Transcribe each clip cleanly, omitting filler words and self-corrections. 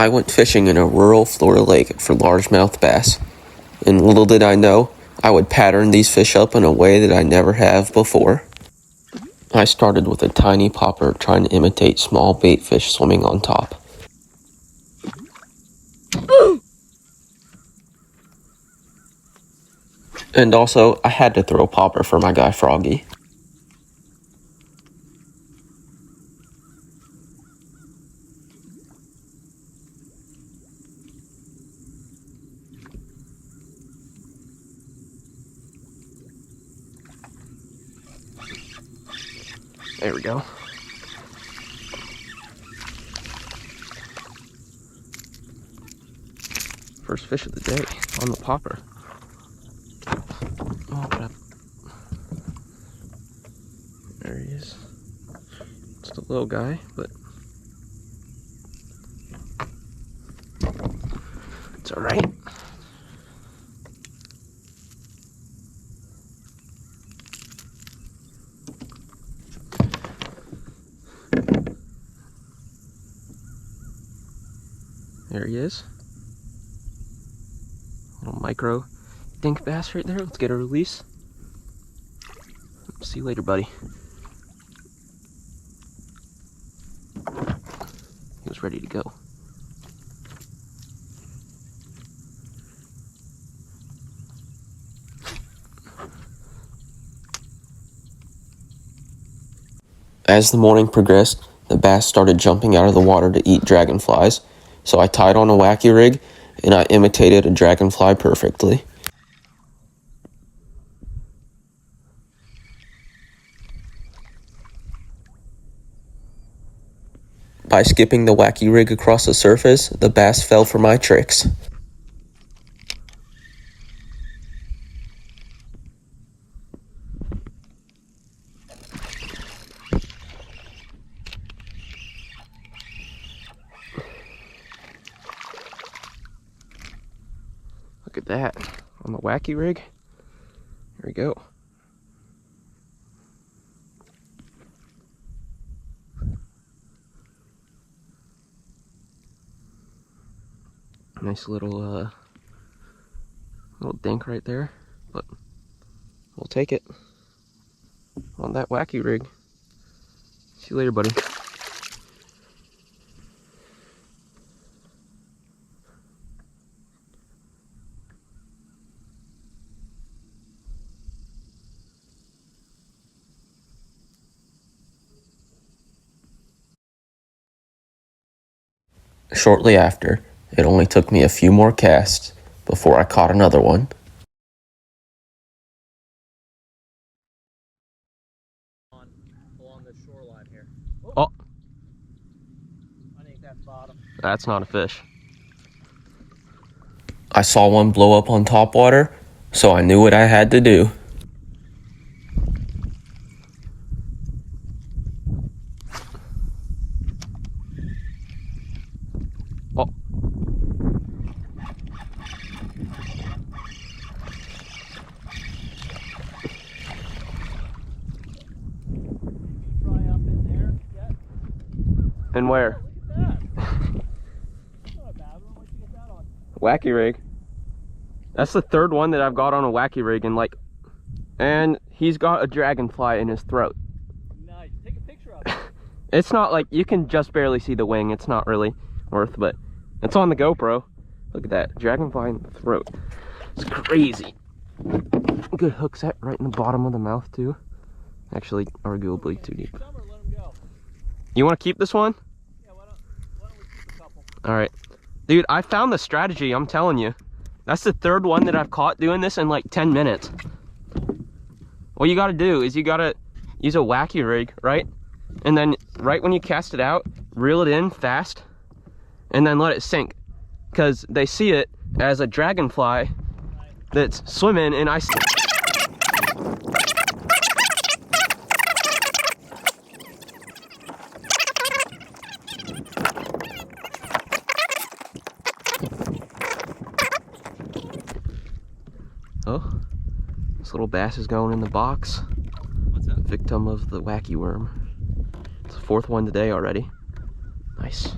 I went fishing in a rural Florida lake for largemouth bass, and little did I know, I would pattern these fish up in a way that I never have before. I started with a tiny popper trying to imitate small bait fish swimming on top. And also, I had to throw a popper for my guy Froggy. There we go. First fish of the day on the popper. Oh crap. There he is. Just a little guy, but it's alright. There he is. Little micro dink bass right there. Let's get a release. See you later, buddy. He was ready to go. As the morning progressed, the bass started jumping out of the water to eat dragonflies, so I tied on a wacky rig and I imitated a dragonfly perfectly. By skipping the wacky rig across the surface, the bass fell for my tricks. Look at that, on the wacky rig. Here we go. Nice little dink right there, but we'll take it on that wacky rig. See you later, buddy. Shortly after, it only took me a few more casts before I caught another one. Along the shoreline here. Oh, I think that's bottom. that's not a fish. I saw one blow up on top water, so I knew what I had to do. Oh. Try up in there yet? And where? Look at that. Not a bad one. What'd you get that on? Wacky rig. That's the third one that I've got on a wacky rig, and he's got a dragonfly in his throat. Nice. Take a picture of it. It's not like, you can just barely see the wing. It's not really worth, but it's on the GoPro. Look at that, dragonfly in the throat. It's crazy. Good hook set right in the bottom of the mouth too. Actually, arguably too deep. Some or let 'em go. You want to keep this one? Yeah, why don't we keep a couple? All right. Dude, I found the strategy, I'm telling you. That's the third one that I've caught doing this in like 10 minutes. What you gotta do is you gotta use a wacky rig, right? And then right when you cast it out, reel it in fast and then let it sink. Because they see it as a dragonfly that's swimming and Oh, this little bass is going in the box. What's that? Victim of the wacky worm. It's the fourth one today already. Nice.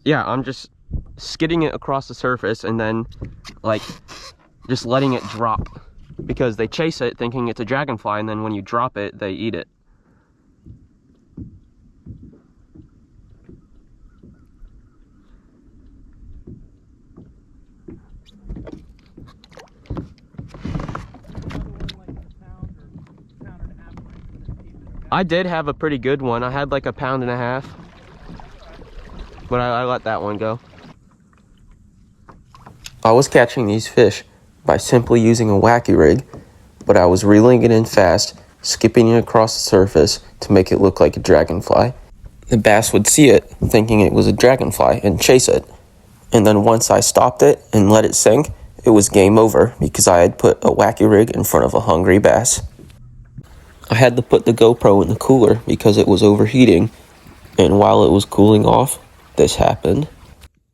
Yeah, I'm just skidding it across the surface and then like just letting it drop, because they chase it thinking it's a dragonfly, and then when you drop it, they eat it. I did have a pretty good one. I had like a 1.5 pounds, but I let that one go. I was catching these fish by simply using a wacky rig, but I was reeling it in fast, skipping it across the surface to make it look like a dragonfly. The bass would see it, thinking it was a dragonfly, and chase it. And then once I stopped it and let it sink, it was game over because I had put a wacky rig in front of a hungry bass. I had to put the GoPro in the cooler because it was overheating, and while it was cooling off, this happened.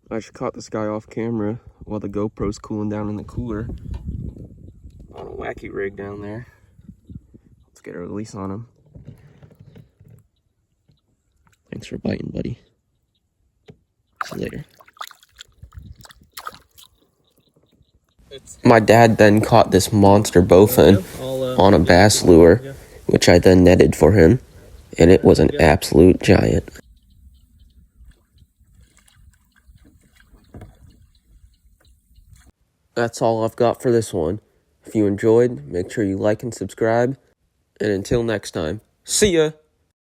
I just caught this guy off camera while the GoPro's cooling down in the cooler on a wacky rig down there. Let's get a release on him. Thanks for biting, buddy. See you later. My dad then caught this monster bowfin on a bass lure, which I then netted for him, and it was an absolute giant. That's all I've got for this one. If you enjoyed, make sure you like and subscribe, and until next time, see ya!